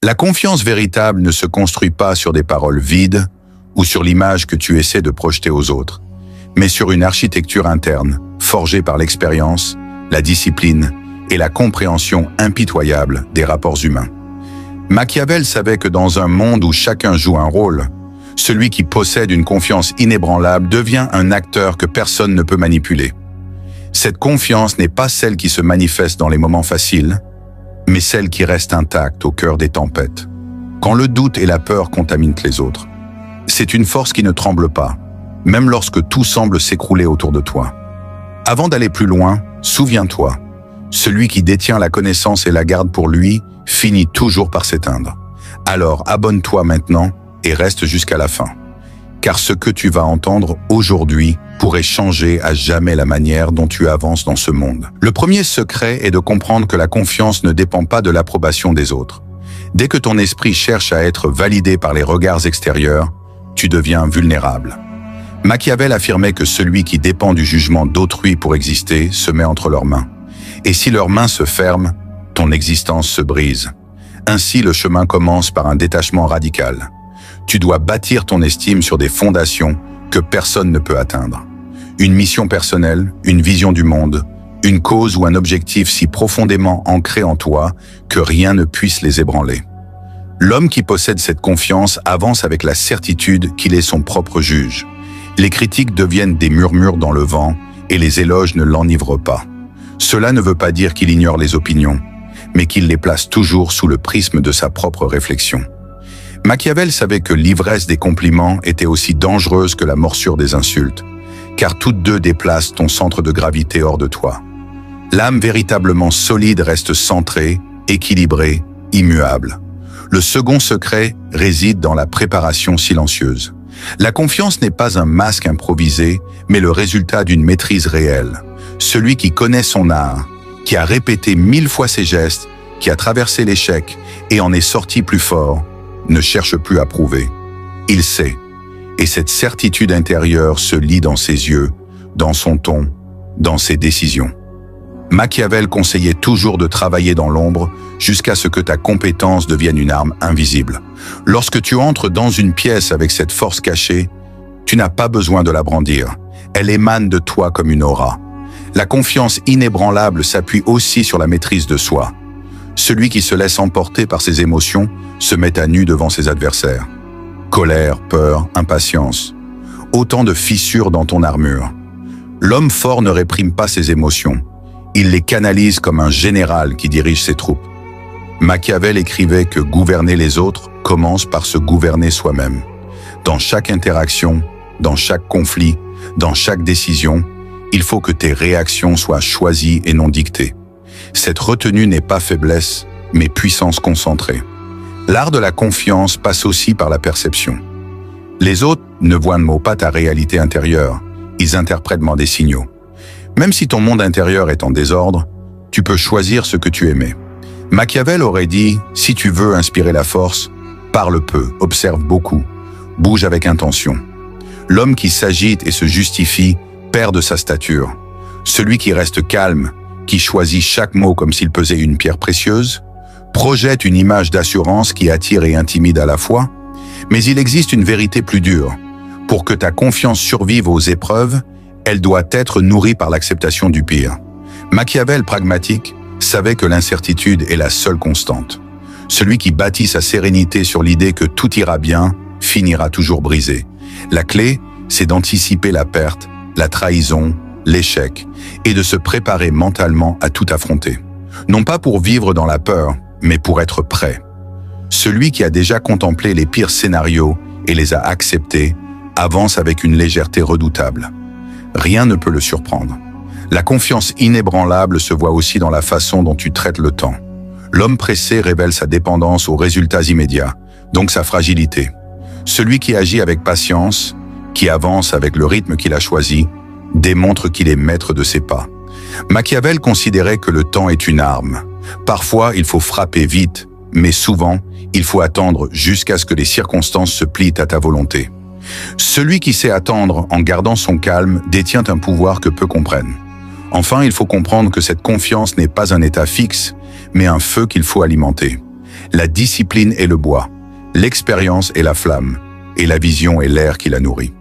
La confiance véritable ne se construit pas sur des paroles vides ou sur l'image que tu essaies de projeter aux autres, mais sur une architecture interne, forgée par l'expérience, la discipline et la compréhension impitoyable des rapports humains. Machiavel savait que dans un monde où chacun joue un rôle, celui qui possède une confiance inébranlable devient un acteur que personne ne peut manipuler. Cette confiance n'est pas celle qui se manifeste dans les moments faciles, mais celle qui reste intacte au cœur des tempêtes, quand le doute et la peur contaminent les autres. C'est une force qui ne tremble pas, même lorsque tout semble s'écrouler autour de toi. Avant d'aller plus loin, souviens-toi, celui qui détient la connaissance et la garde pour lui finit toujours par s'éteindre. Alors abonne-toi maintenant et reste jusqu'à la fin. Car ce que tu vas entendre aujourd'hui pourrait changer à jamais la manière dont tu avances dans ce monde. Le premier secret est de comprendre que la confiance ne dépend pas de l'approbation des autres. Dès que ton esprit cherche à être validé par les regards extérieurs, tu deviens vulnérable. Machiavel affirmait que celui qui dépend du jugement d'autrui pour exister se met entre leurs mains. Et si leurs mains se ferment, ton existence se brise. Ainsi, le chemin commence par un détachement radical. Tu dois bâtir ton estime sur des fondations que personne ne peut atteindre. Une mission personnelle, une vision du monde, une cause ou un objectif si profondément ancré en toi que rien ne puisse les ébranler. L'homme qui possède cette confiance avance avec la certitude qu'il est son propre juge. Les critiques deviennent des murmures dans le vent et les éloges ne l'enivrent pas. Cela ne veut pas dire qu'il ignore les opinions, mais qu'il les place toujours sous le prisme de sa propre réflexion. Machiavel savait que l'ivresse des compliments était aussi dangereuse que la morsure des insultes, car toutes deux déplacent ton centre de gravité hors de toi. L'âme véritablement solide reste centrée, équilibrée, immuable. Le second secret réside dans la préparation silencieuse. La confiance n'est pas un masque improvisé, mais le résultat d'une maîtrise réelle. Celui qui connaît son art, qui a répété 1000 fois ses gestes, qui a traversé l'échec et en est sorti plus fort, ne cherche plus à prouver. Il sait. Et cette certitude intérieure se lit dans ses yeux, dans son ton, dans ses décisions. Machiavel conseillait toujours de travailler dans l'ombre jusqu'à ce que ta compétence devienne une arme invisible. Lorsque tu entres dans une pièce avec cette force cachée, tu n'as pas besoin de la brandir. Elle émane de toi comme une aura. La confiance inébranlable s'appuie aussi sur la maîtrise de soi. Celui qui se laisse emporter par ses émotions se met à nu devant ses adversaires. Colère, peur, impatience. Autant de fissures dans ton armure. L'homme fort ne réprime pas ses émotions. Il les canalise comme un général qui dirige ses troupes. Machiavel écrivait que gouverner les autres commence par se gouverner soi-même. Dans chaque interaction, dans chaque conflit, dans chaque décision, il faut que tes réactions soient choisies et non dictées. Cette retenue n'est pas faiblesse, mais puissance concentrée. L'art de la confiance passe aussi par la perception. Les autres ne voient pas ta réalité intérieure, ils interprètent des signaux. Même si ton monde intérieur est en désordre, tu peux choisir ce que tu aimais. Machiavel aurait dit, si tu veux inspirer la force, parle peu, observe beaucoup, bouge avec intention. L'homme qui s'agite et se justifie perd de sa stature. Celui qui reste calme, qui choisit chaque mot comme s'il pesait une pierre précieuse, projette une image d'assurance qui attire et intimide à la fois, mais il existe une vérité plus dure. Pour que ta confiance survive aux épreuves, elle doit être nourrie par l'acceptation du pire. Machiavel, pragmatique, savait que l'incertitude est la seule constante. Celui qui bâtit sa sérénité sur l'idée que tout ira bien, finira toujours brisé. La clé, c'est d'anticiper la perte, la trahison, l'échec, et de se préparer mentalement à tout affronter. Non pas pour vivre dans la peur, mais pour être prêt. Celui qui a déjà contemplé les pires scénarios et les a acceptés, avance avec une légèreté redoutable. Rien ne peut le surprendre. La confiance inébranlable se voit aussi dans la façon dont tu traites le temps. L'homme pressé révèle sa dépendance aux résultats immédiats, donc sa fragilité. Celui qui agit avec patience, qui avance avec le rythme qu'il a choisi, démontre qu'il est maître de ses pas. Machiavel considérait que le temps est une arme. Parfois, il faut frapper vite, mais souvent, il faut attendre jusqu'à ce que les circonstances se plient à ta volonté. Celui qui sait attendre en gardant son calme détient un pouvoir que peu comprennent. Enfin, il faut comprendre que cette confiance n'est pas un état fixe, mais un feu qu'il faut alimenter. La discipline est le bois, l'expérience est la flamme, et la vision est l'air qui la nourrit.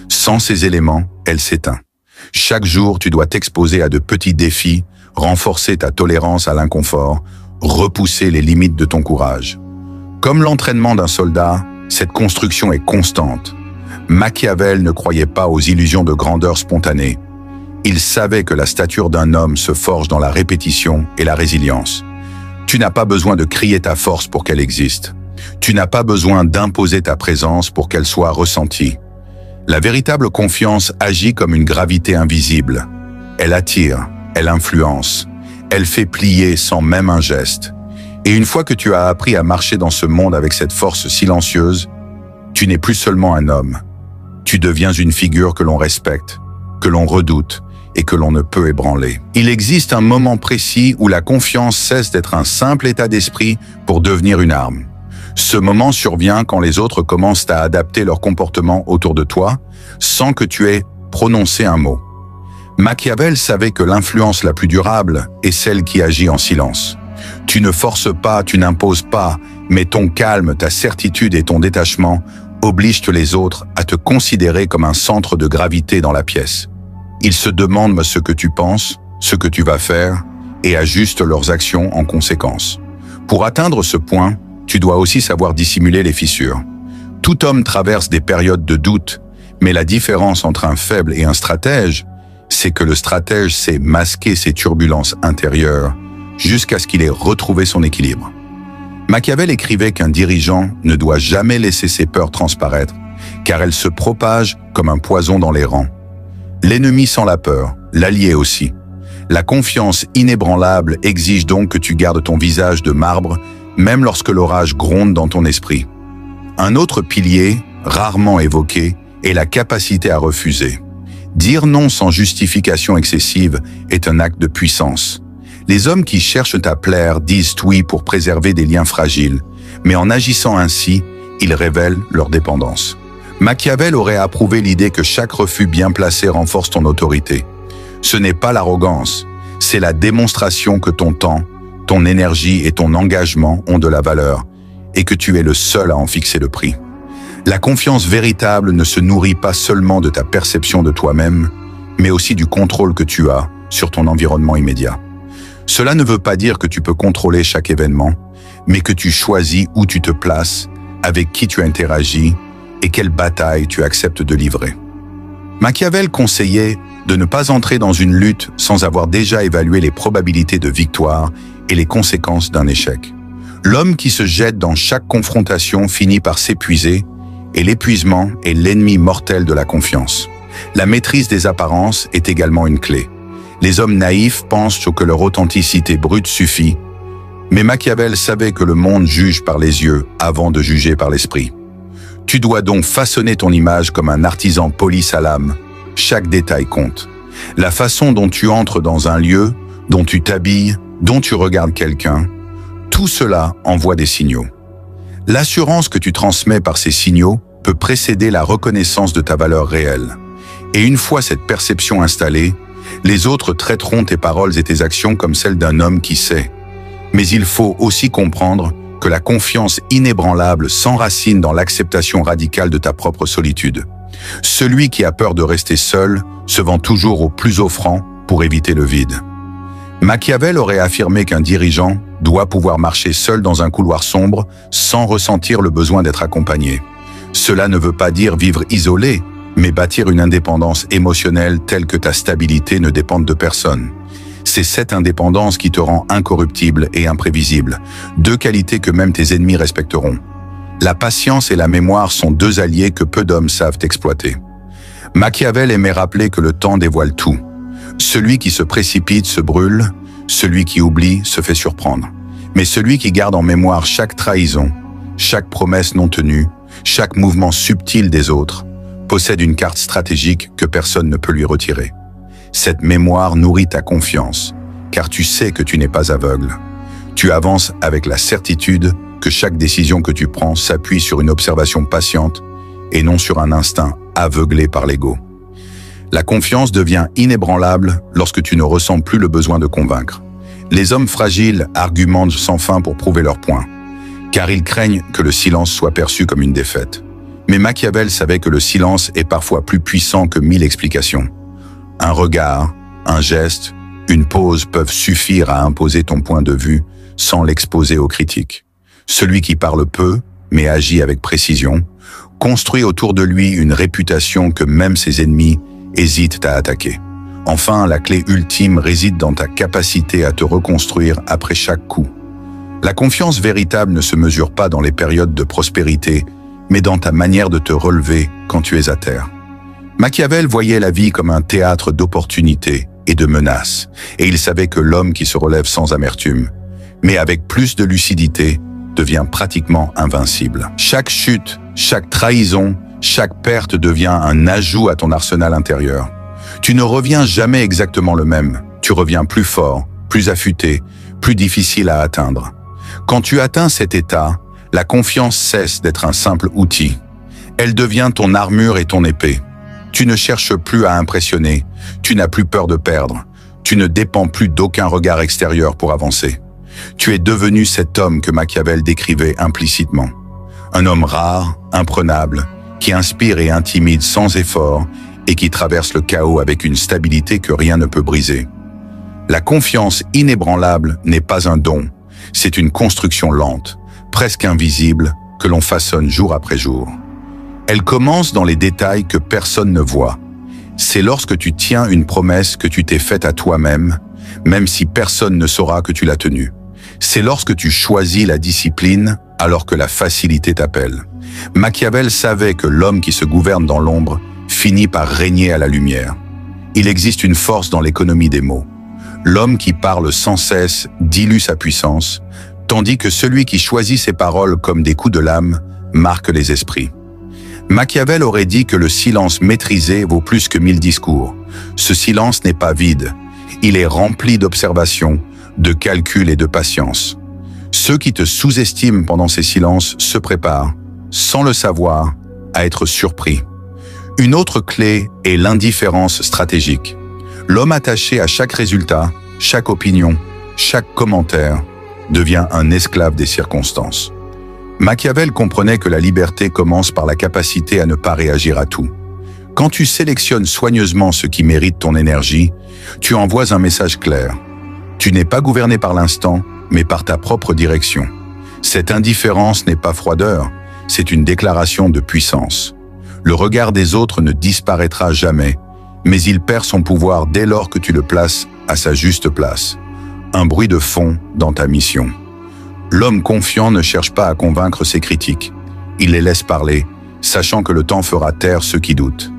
Sans ces éléments, elle s'éteint. Chaque jour, tu dois t'exposer à de petits défis, renforcer ta tolérance à l'inconfort, repousser les limites de ton courage. Comme l'entraînement d'un soldat, cette construction est constante. Machiavel ne croyait pas aux illusions de grandeur spontanée. Il savait que la stature d'un homme se forge dans la répétition et la résilience. Tu n'as pas besoin de crier ta force pour qu'elle existe. Tu n'as pas besoin d'imposer ta présence pour qu'elle soit ressentie. La véritable confiance agit comme une gravité invisible. Elle attire, elle influence, elle fait plier sans même un geste. Et une fois que tu as appris à marcher dans ce monde avec cette force silencieuse, tu n'es plus seulement un homme. Tu deviens une figure que l'on respecte, que l'on redoute et que l'on ne peut ébranler. Il existe un moment précis où la confiance cesse d'être un simple état d'esprit pour devenir une arme. Ce moment survient quand les autres commencent à adapter leur comportement autour de toi, sans que tu aies prononcé un mot. Machiavel savait que l'influence la plus durable est celle qui agit en silence. Tu ne forces pas, tu n'imposes pas, mais ton calme, ta certitude et ton détachement obligent les autres à te considérer comme un centre de gravité dans la pièce. Ils se demandent ce que tu penses, ce que tu vas faire, et ajustent leurs actions en conséquence. Pour atteindre ce point, tu dois aussi savoir dissimuler les fissures. Tout homme traverse des périodes de doute, mais la différence entre un faible et un stratège, c'est que le stratège sait masquer ses turbulences intérieures jusqu'à ce qu'il ait retrouvé son équilibre. Machiavel écrivait qu'un dirigeant ne doit jamais laisser ses peurs transparaître, car elles se propagent comme un poison dans les rangs. L'ennemi sent la peur, l'allié aussi. La confiance inébranlable exige donc que tu gardes ton visage de marbre, même lorsque l'orage gronde dans ton esprit. Un autre pilier, rarement évoqué, est la capacité à refuser. Dire non sans justification excessive est un acte de puissance. Les hommes qui cherchent à plaire disent oui pour préserver des liens fragiles, mais en agissant ainsi, ils révèlent leur dépendance. Machiavel aurait approuvé l'idée que chaque refus bien placé renforce ton autorité. Ce n'est pas l'arrogance, c'est la démonstration que ton temps, ton énergie et ton engagement ont de la valeur, et que tu es le seul à en fixer le prix. La confiance véritable ne se nourrit pas seulement de ta perception de toi-même, mais aussi du contrôle que tu as sur ton environnement immédiat. Cela ne veut pas dire que tu peux contrôler chaque événement, mais que tu choisis où tu te places, avec qui tu interagis et quelle bataille tu acceptes de livrer. Machiavel conseillait de ne pas entrer dans une lutte sans avoir déjà évalué les probabilités de victoire et les conséquences d'un échec. L'homme qui se jette dans chaque confrontation finit par s'épuiser, et l'épuisement est l'ennemi mortel de la confiance. La maîtrise des apparences est également une clé. Les hommes naïfs pensent que leur authenticité brute suffit, mais Machiavel savait que le monde juge par les yeux avant de juger par l'esprit. Tu dois donc façonner ton image comme un artisan poli à l'âme. Chaque détail compte. La façon dont tu entres dans un lieu, dont tu t'habilles, dont tu regardes quelqu'un, tout cela envoie des signaux. L'assurance que tu transmets par ces signaux peut précéder la reconnaissance de ta valeur réelle. Et une fois cette perception installée, les autres traiteront tes paroles et tes actions comme celles d'un homme qui sait. Mais il faut aussi comprendre que la confiance inébranlable s'enracine dans l'acceptation radicale de ta propre solitude. Celui qui a peur de rester seul se vend toujours au plus offrant pour éviter le vide. Machiavel aurait affirmé qu'un dirigeant doit pouvoir marcher seul dans un couloir sombre sans ressentir le besoin d'être accompagné. Cela ne veut pas dire vivre isolé, mais bâtir une indépendance émotionnelle telle que ta stabilité ne dépende de personne. C'est cette indépendance qui te rend incorruptible et imprévisible, deux qualités que même tes ennemis respecteront. La patience et la mémoire sont deux alliés que peu d'hommes savent exploiter. Machiavel aimait rappeler que le temps dévoile tout. Celui qui se précipite se brûle, celui qui oublie se fait surprendre. Mais celui qui garde en mémoire chaque trahison, chaque promesse non tenue, chaque mouvement subtil des autres, possède une carte stratégique que personne ne peut lui retirer. Cette mémoire nourrit ta confiance, car tu sais que tu n'es pas aveugle. Tu avances avec la certitude que chaque décision que tu prends s'appuie sur une observation patiente et non sur un instinct aveuglé par l'ego. La confiance devient inébranlable lorsque tu ne ressens plus le besoin de convaincre. Les hommes fragiles argumentent sans fin pour prouver leur point. car ils craignent que le silence soit perçu comme une défaite. Mais Machiavel savait que le silence est parfois plus puissant que 1000 explications. Un regard, un geste, une pause peuvent suffire à imposer ton point de vue sans l'exposer aux critiques. Celui qui parle peu, mais agit avec précision, construit autour de lui une réputation que même ses ennemis hésitent à attaquer. Enfin, la clé ultime réside dans ta capacité à te reconstruire après chaque coup. La confiance véritable ne se mesure pas dans les périodes de prospérité, mais dans ta manière de te relever quand tu es à terre. Machiavel voyait la vie comme un théâtre d'opportunités et de menaces, et il savait que l'homme qui se relève sans amertume, mais avec plus de lucidité, devient pratiquement invincible. Chaque chute, chaque trahison, chaque perte devient un ajout à ton arsenal intérieur. Tu ne reviens jamais exactement le même, tu reviens plus fort, plus affûté, plus difficile à atteindre. Quand tu atteins cet état, la confiance cesse d'être un simple outil. Elle devient ton armure et ton épée. Tu ne cherches plus à impressionner, tu n'as plus peur de perdre, tu ne dépends plus d'aucun regard extérieur pour avancer. Tu es devenu cet homme que Machiavel décrivait implicitement. Un homme rare, imprenable, qui inspire et intimide sans effort et qui traverse le chaos avec une stabilité que rien ne peut briser. La confiance inébranlable n'est pas un don, c'est une construction lente, presque invisible, que l'on façonne jour après jour. Elle commence dans les détails que personne ne voit. C'est lorsque tu tiens une promesse que tu t'es faite à toi-même, même si personne ne saura que tu l'as tenue. C'est lorsque tu choisis la discipline alors que la facilité t'appelle. Machiavel savait que l'homme qui se gouverne dans l'ombre finit par régner à la lumière. Il existe une force dans l'économie des mots. L'homme qui parle sans cesse dilue sa puissance, tandis que celui qui choisit ses paroles comme des coups de lame marque les esprits. Machiavel aurait dit que le silence maîtrisé vaut plus que 1000 discours. Ce silence n'est pas vide, il est rempli d'observation, de calcul et de patience. Ceux qui te sous-estiment pendant ces silences se préparent, sans le savoir, à être surpris. Une autre clé est l'indifférence stratégique. L'homme attaché à chaque résultat, chaque opinion, chaque commentaire, devient un esclave des circonstances. Machiavel comprenait que la liberté commence par la capacité à ne pas réagir à tout. Quand tu sélectionnes soigneusement ce qui mérite ton énergie, tu envoies un message clair. Tu n'es pas gouverné par l'instant, mais par ta propre direction. Cette indifférence n'est pas froideur, c'est une déclaration de puissance. Le regard des autres ne disparaîtra jamais, mais il perd son pouvoir dès lors que tu le places à sa juste place. Un bruit de fond dans ta mission. L'homme confiant ne cherche pas à convaincre ses critiques. Il les laisse parler, sachant que le temps fera taire ceux qui doutent.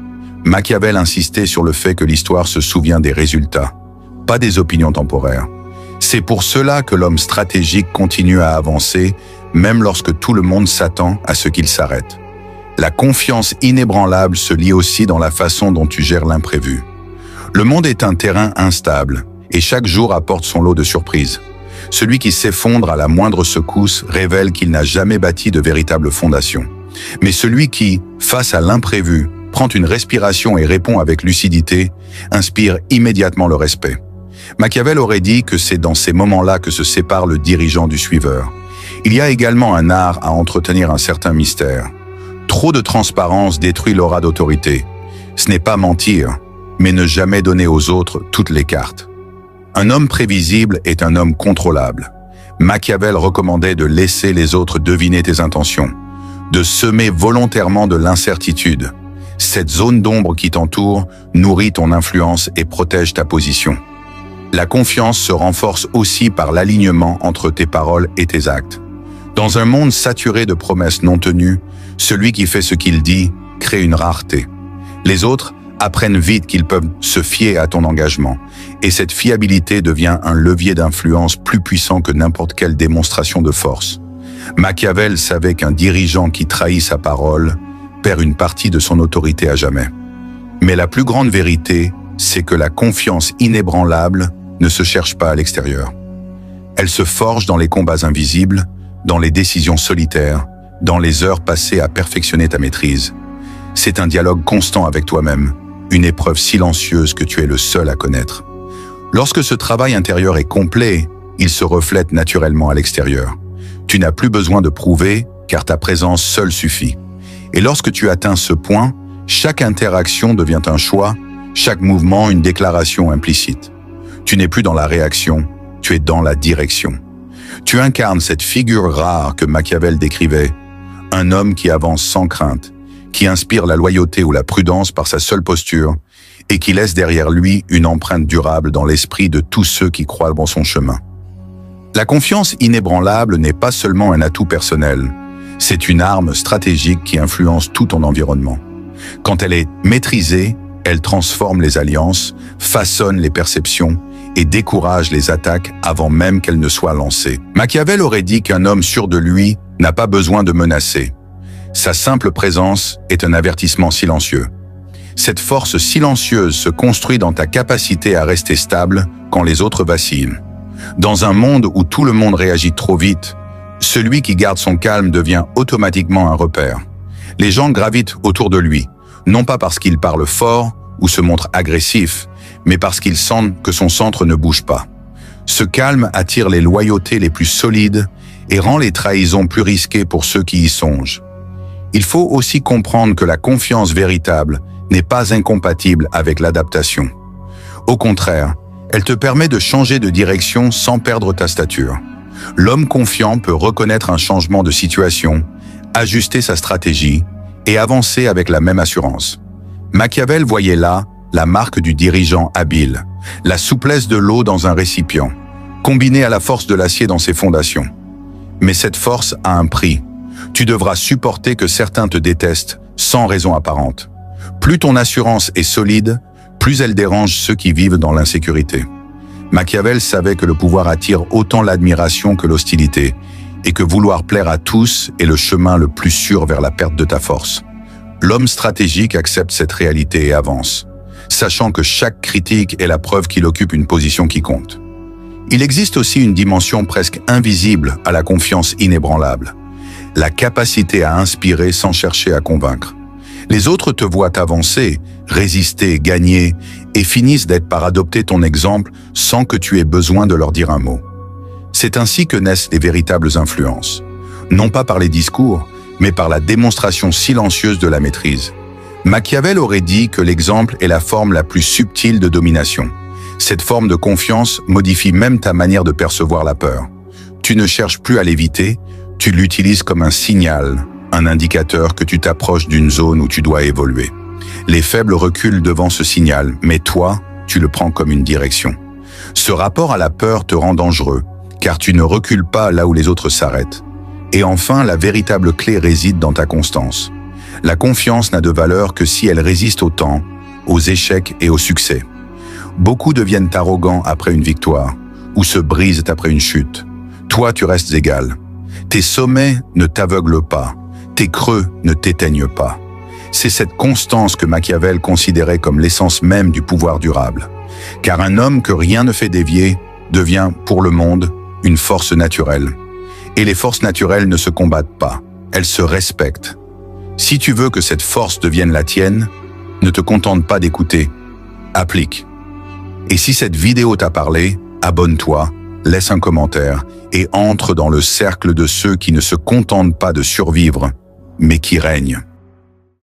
Machiavel insistait sur le fait que l'histoire se souvient des résultats, pas des opinions temporaires. C'est pour cela que l'homme stratégique continue à avancer, même lorsque tout le monde s'attend à ce qu'il s'arrête. La confiance inébranlable se lie aussi dans la façon dont tu gères l'imprévu. Le monde est un terrain instable, et chaque jour apporte son lot de surprises. Celui qui s'effondre à la moindre secousse révèle qu'il n'a jamais bâti de véritable fondation. Mais celui qui, face à l'imprévu, prend une respiration et répond avec lucidité, inspire immédiatement le respect. Machiavel aurait dit que c'est dans ces moments-là que se sépare le dirigeant du suiveur. Il y a également un art à entretenir un certain mystère. Trop de transparence détruit l'aura d'autorité. Ce n'est pas mentir, mais ne jamais donner aux autres toutes les cartes. Un homme prévisible est un homme contrôlable. Machiavel recommandait de laisser les autres deviner tes intentions, de semer volontairement de l'incertitude. Cette zone d'ombre qui t'entoure nourrit ton influence et protège ta position. La confiance se renforce aussi par l'alignement entre tes paroles et tes actes. Dans un monde saturé de promesses non tenues, celui qui fait ce qu'il dit crée une rareté. Les autres apprennent vite qu'ils peuvent se fier à ton engagement, et cette fiabilité devient un levier d'influence plus puissant que n'importe quelle démonstration de force. Machiavel savait qu'un dirigeant qui trahit sa parole perd une partie de son autorité à jamais. Mais la plus grande vérité, c'est que la confiance inébranlable ne se cherche pas à l'extérieur. Elle se forge dans les combats invisibles, dans les décisions solitaires, dans les heures passées à perfectionner ta maîtrise. C'est un dialogue constant avec toi-même, une épreuve silencieuse que tu es le seul à connaître. Lorsque ce travail intérieur est complet, il se reflète naturellement à l'extérieur. Tu n'as plus besoin de prouver, car ta présence seule suffit. Et lorsque tu atteins ce point, chaque interaction devient un choix, chaque mouvement une déclaration implicite. Tu n'es plus dans la réaction, tu es dans la direction. Tu incarnes cette figure rare que Machiavel décrivait, un homme qui avance sans crainte, qui inspire la loyauté ou la prudence par sa seule posture et qui laisse derrière lui une empreinte durable dans l'esprit de tous ceux qui croient dans son chemin. La confiance inébranlable n'est pas seulement un atout personnel, c'est une arme stratégique qui influence tout ton environnement. Quand elle est maîtrisée, elle transforme les alliances, façonne les perceptions et décourage les attaques avant même qu'elles ne soient lancées. Machiavel aurait dit qu'un homme sûr de lui n'a pas besoin de menacer. Sa simple présence est un avertissement silencieux. Cette force silencieuse se construit dans ta capacité à rester stable quand les autres vacillent. Dans un monde où tout le monde réagit trop vite, celui qui garde son calme devient automatiquement un repère. Les gens gravitent autour de lui, non pas parce qu'il parle fort ou se montre agressif, mais parce qu'ils sentent que son centre ne bouge pas. Ce calme attire les loyautés les plus solides et rend les trahisons plus risquées pour ceux qui y songent. Il faut aussi comprendre que la confiance véritable n'est pas incompatible avec l'adaptation. Au contraire, elle te permet de changer de direction sans perdre ta stature. L'homme confiant peut reconnaître un changement de situation, ajuster sa stratégie et avancer avec la même assurance. Machiavel voyait là la marque du dirigeant habile, la souplesse de l'eau dans un récipient, combinée à la force de l'acier dans ses fondations. Mais cette force a un prix. Tu devras supporter que certains te détestent sans raison apparente. Plus ton assurance est solide, plus elle dérange ceux qui vivent dans l'insécurité. Machiavel savait que le pouvoir attire autant l'admiration que l'hostilité, et que vouloir plaire à tous est le chemin le plus sûr vers la perte de ta force. L'homme stratégique accepte cette réalité et avance, sachant que chaque critique est la preuve qu'il occupe une position qui compte. Il existe aussi une dimension presque invisible à la confiance inébranlable, la capacité à inspirer sans chercher à convaincre. Les autres te voient avancer, résister, gagner, et finissent d'être par adopter ton exemple sans que tu aies besoin de leur dire un mot. C'est ainsi que naissent les véritables influences, non pas par les discours, mais par la démonstration silencieuse de la maîtrise. Machiavel aurait dit que l'exemple est la forme la plus subtile de domination. Cette forme de confiance modifie même ta manière de percevoir la peur. Tu ne cherches plus à l'éviter, tu l'utilises comme un signal, un indicateur que tu t'approches d'une zone où tu dois évoluer. Les faibles reculent devant ce signal, mais toi, tu le prends comme une direction. Ce rapport à la peur te rend dangereux, car tu ne recules pas là où les autres s'arrêtent. Et enfin, la véritable clé réside dans ta constance. La confiance n'a de valeur que si elle résiste au temps, aux échecs et au succès. Beaucoup deviennent arrogants après une victoire, ou se brisent après une chute. Toi, tu restes égal. Tes sommets ne t'aveuglent pas, tes creux ne t'éteignent pas. C'est cette constance que Machiavel considérait comme l'essence même du pouvoir durable. Car un homme que rien ne fait dévier devient, pour le monde, une force naturelle. Et les forces naturelles ne se combattent pas, elles se respectent. Si tu veux que cette force devienne la tienne, ne te contente pas d'écouter, applique. Et si cette vidéo t'a parlé, abonne-toi, laisse un commentaire et entre dans le cercle de ceux qui ne se contentent pas de survivre, mais qui règnent.